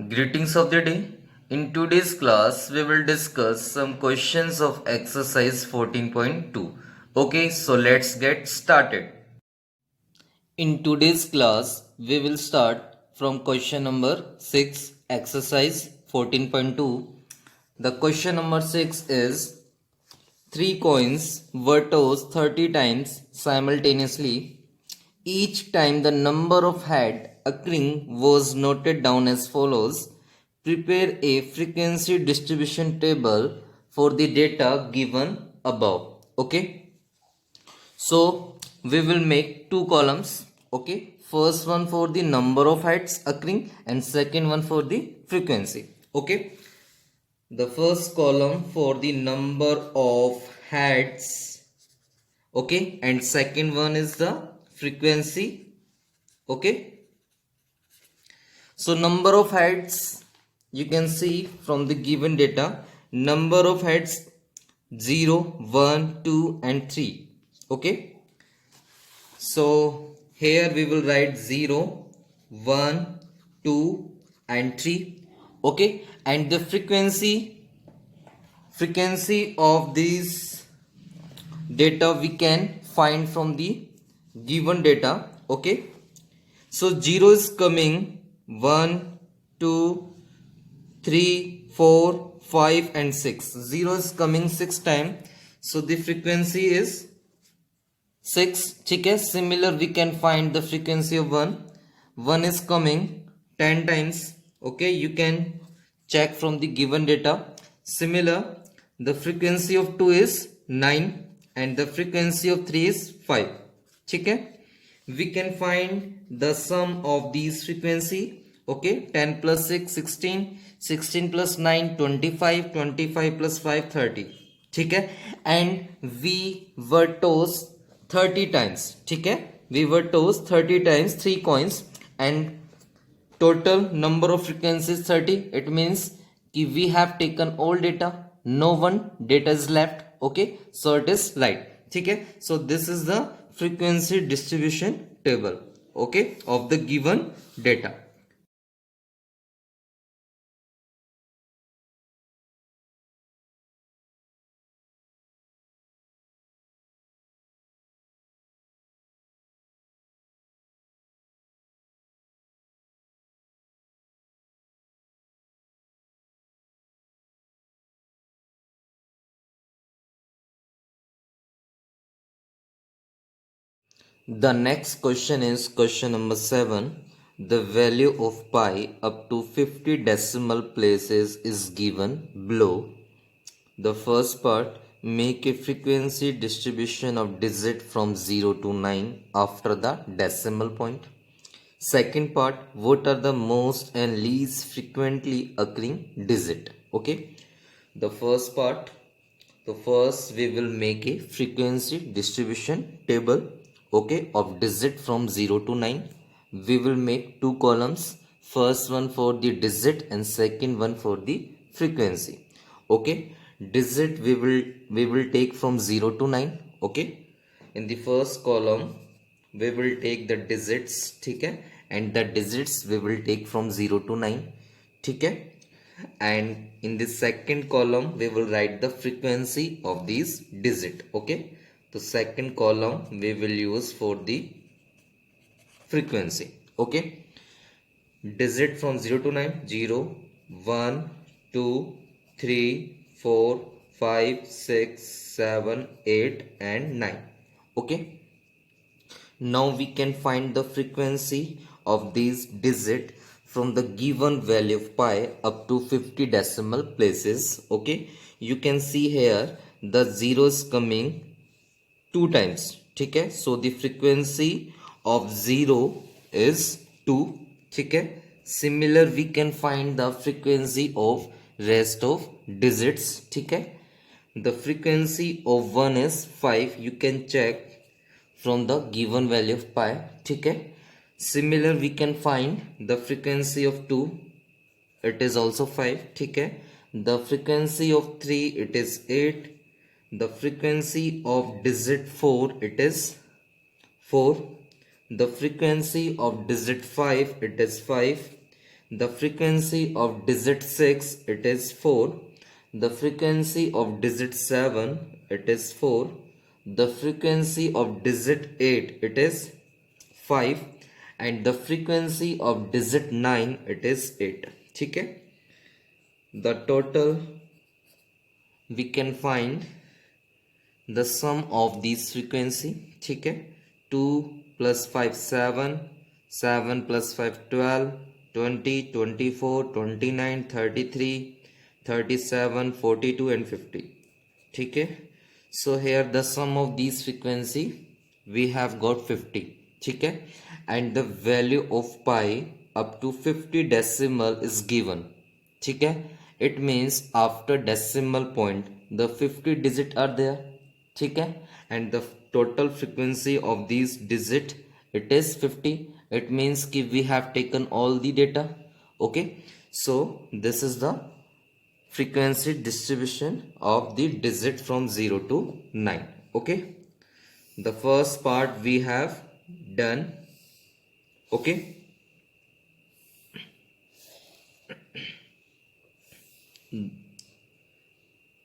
Greetings of the day. In today's class, we will discuss some questions of exercise 14.2. Okay, so let's get started. In today's class, we will start from question number 6, exercise 14.2. The question number 6 is 3 coins were tossed 30 times simultaneously. Each time the number of head occurring was noted down as follows. Prepare a frequency distribution table for the data given above. Okay. So we will make two columns. Okay. First one for the number of heads occurring and second one for the frequency. Okay. The first column for the number of heads. Okay. And second one is the frequency. Okay, so number of heads, you can see from the given data, number of heads 0, 1, 2 and 3. Okay, so here we will write 0, 1, 2 and 3. Okay, and the frequency of these data we can find from the given data. Okay, so 0 is coming 1, 2, 3, 4, 5 and 6. 0 is coming 6 times. So the frequency is 6. Okay. Similar we can find the frequency of 1. 1 is coming 10 times. Okay. You can check from the given data. Similar, the frequency of 2 is 9 and the frequency of 3 is 5. Okay. We can find the sum of these frequency. Okay, 10 plus 6 16, 16 plus 9 25, 25 plus 5 30. ठीक है, and we were tossed 30 times. ठीक है, we were tossed 30 times 3 coins and total number of frequencies 30. It means कि we have taken all data, no one data is left. Okay, so it is right. ठीक है, so this is the frequency distribution table, okay, of the given data. The next question is question number 7. The value of pi up to 50 decimal places is given below. The first part, make a frequency distribution of digit from 0 to 9 after the decimal point. Second part, what are the most and least frequently occurring digit? Okay. The first part, so first we will make a frequency distribution table, okay, of digit from 0 to 9. We will make two columns, first one for the digit and second one for the frequency. Okay, digit we will take from 0 to 9. Okay, in the first column we will take the digits, okay, and the digits we will take from 0 to 9. Okay, and in the second column we will write the frequency of these digit. Okay, the second column we will use for the frequency. Okay, digit from 0 to 9, 0, 1, 2, 3, 4, 5, 6, 7, 8 and 9. Okay, now we can find the frequency of these digit from the given value of pi up to 50 decimal places. Okay, you can see here the zeros coming two times. Okay, so the frequency of 0 is 2. Okay, similar we can find the frequency of rest of digits. Okay, the frequency of 1 is 5. You can check from the given value of pi. Okay, similar we can find the frequency of 2, it is also 5. Okay, the frequency of 3, it is 8. The frequency of digit 4, it is 4. The frequency of digit 5, it is 5. The frequency of digit 6, it is 4. The frequency of digit 7, it is 4. The frequency of digit 8, it is 5. And the frequency of digit 9, it is 8. ठीक है. The total we can find the sum of these frequency. ठीक है. 2 plus 5 7, 7 plus 5 12, 20, 24, 29, 33, 37, 42 and 50. ठीक है. So here the sum of these frequency we have got 50. ठीक है. And the value of pi up to 50 decimal is given. ठीक है. It means after decimal point the 50 digit are there. ठीक है. And the total frequency of these digit, it is 50. It means कि we have taken all the data. Okay. So this is the frequency distribution of the digit from 0 to 9. Okay. The first part we have done. Okay.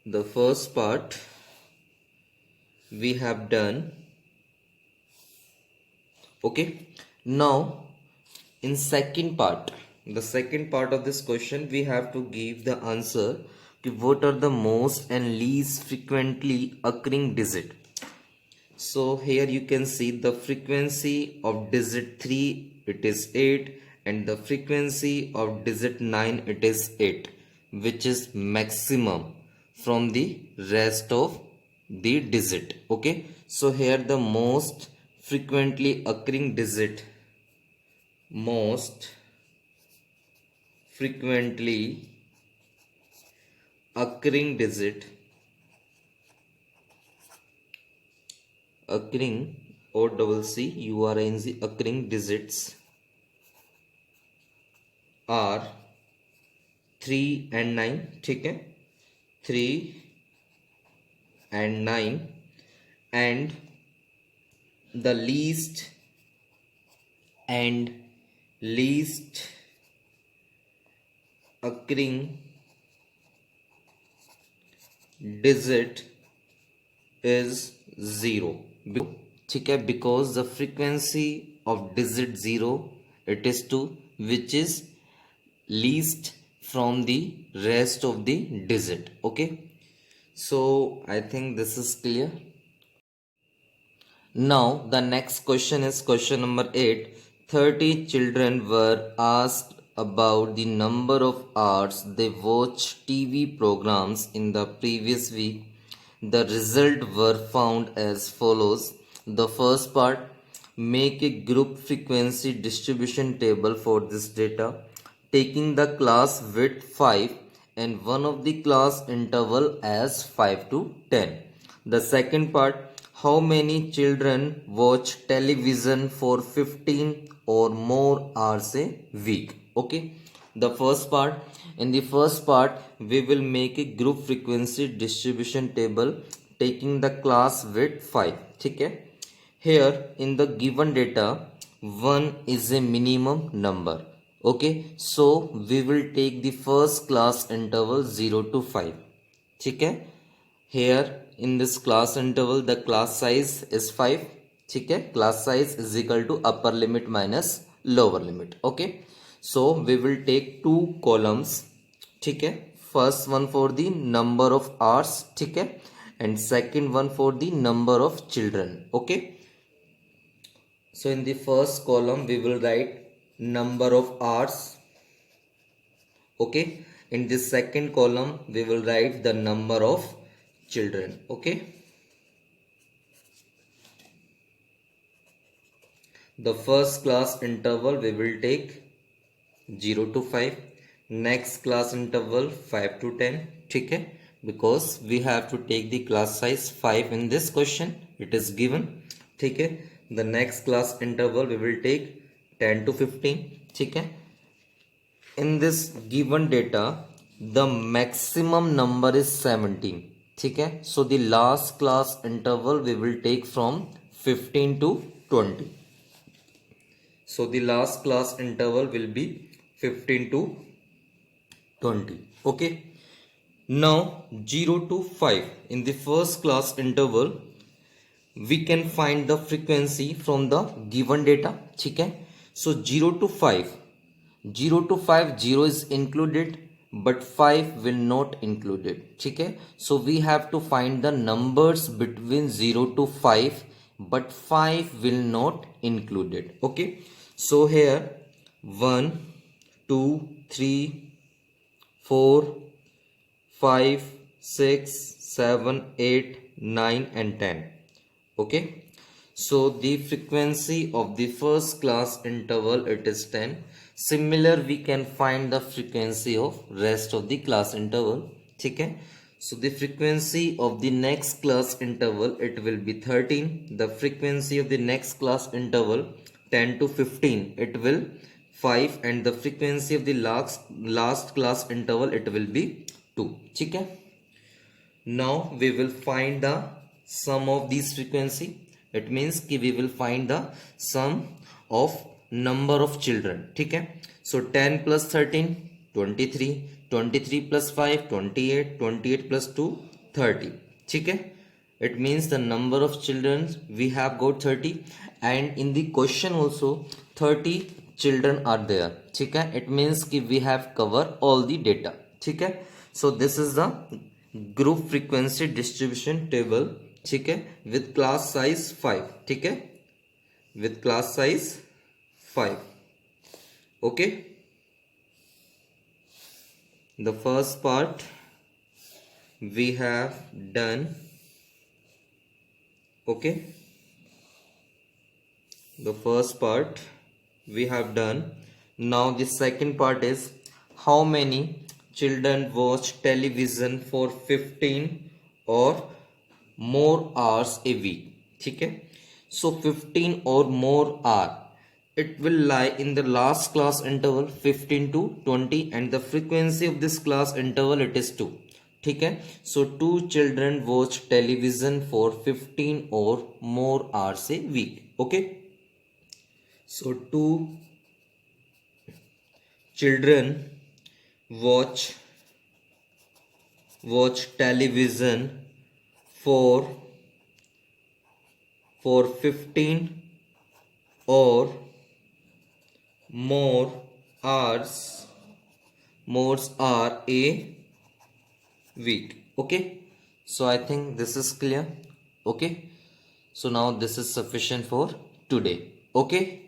The first part we have done. Okay. Now in second part, the second part of this question, we have to give the answer to what are the most and least frequently occurring digit. So here you can see the frequency of digit 3, it is 8, and the frequency of digit 9, it is 8, which is maximum from the rest of the digit. Okay. So here the most frequently occurring digit, most frequently occurring digit, occurring occurring digits are 3 and 9. ठीक है. 3 and 9. And the least occurring digit is 0. ठीक है. Because the frequency of digit 0, it is 2, which is least from the rest of the digit. Okay. So I think this is clear. Now the next question is question number 8. 30 children were asked about the number of hours they watched TV programs in the previous week. The results were found as follows. The first part, make a group frequency distribution table for this data, taking the class width 5 and one of the class interval as 5 to 10. The second part, how many children watch television for 15 or more hours a week. Okay. The first part, in the first part we will make a group frequency distribution table taking the class width 5. ठीक है. Here in the given data 1 is a minimum number. Okay. So we will take the first class interval 0 to 5. ठीक है. Here in this class interval the class size is 5. ठीक है. Class size is equal to upper limit minus lower limit. Okay. So we will take two columns. ठीक है. First one for the number of hours. ठीक है. And second one for the number of children. Okay. So in the first column we will write number of hours. Okay. In the second column we will write the number of children. Okay. The first class interval we will take 0 to 5. Next class interval 5 to 10. ठीक है. Because we have to take the class size 5 in this question. It is given. ठीक है. The next class interval we will take 10 to 15. ठीक है. In this given data the maximum number is 17. ठीक है. So the last class interval we will take from 15 to 20. So the last class interval will be 15 to 20. Okay. Now 0 to 5 in the first class interval we can find the frequency from the given data. ठीक है. So 0 to 5, 0 is included but 5 will not included. ठीक है. So we have to find the numbers between 0 to 5 but 5 will not included. Okay. So here 1, 2, 3, 4, 5, 6, 7, 8, 9 and 10. Okay. So the frequency of the first class interval it is 10. Similar we can find the frequency of rest of the class interval. ठीक है. So the frequency of the next class interval it will be 13. The frequency of the next class interval 10 to 15 it will 5 and the frequency of the last class interval it will be 2. ठीक है. Now we will find the sum of these frequency. It means कि we will find the sum of number of children. ठीक है. So 10 plus 13 23, 23 plus 5 28, 28 plus 2 30. ठीक है. It means the number of children we have got 30 and in the question also 30 children are there. ठीक है. It means कि we have covered all the data. ठीक है. So this is the group frequency distribution table. ठीक है. With class size 5. ठीक है. With class size 5. Okay. The first part we have done. Okay. The first part we have done. Now the second part is how many children watch television for 15 or more hours a week. ठीक है. So 15 or more hour it will lie in the last class interval 15 to 20 and the frequency of this class interval it is 2. ठीक है. So 2 children watch television for 15 or more hours a week. Okay. So 2 children watch television for 15 or more hours a week. Okay. So I think this is clear. Okay. So now this is sufficient for today. Okay.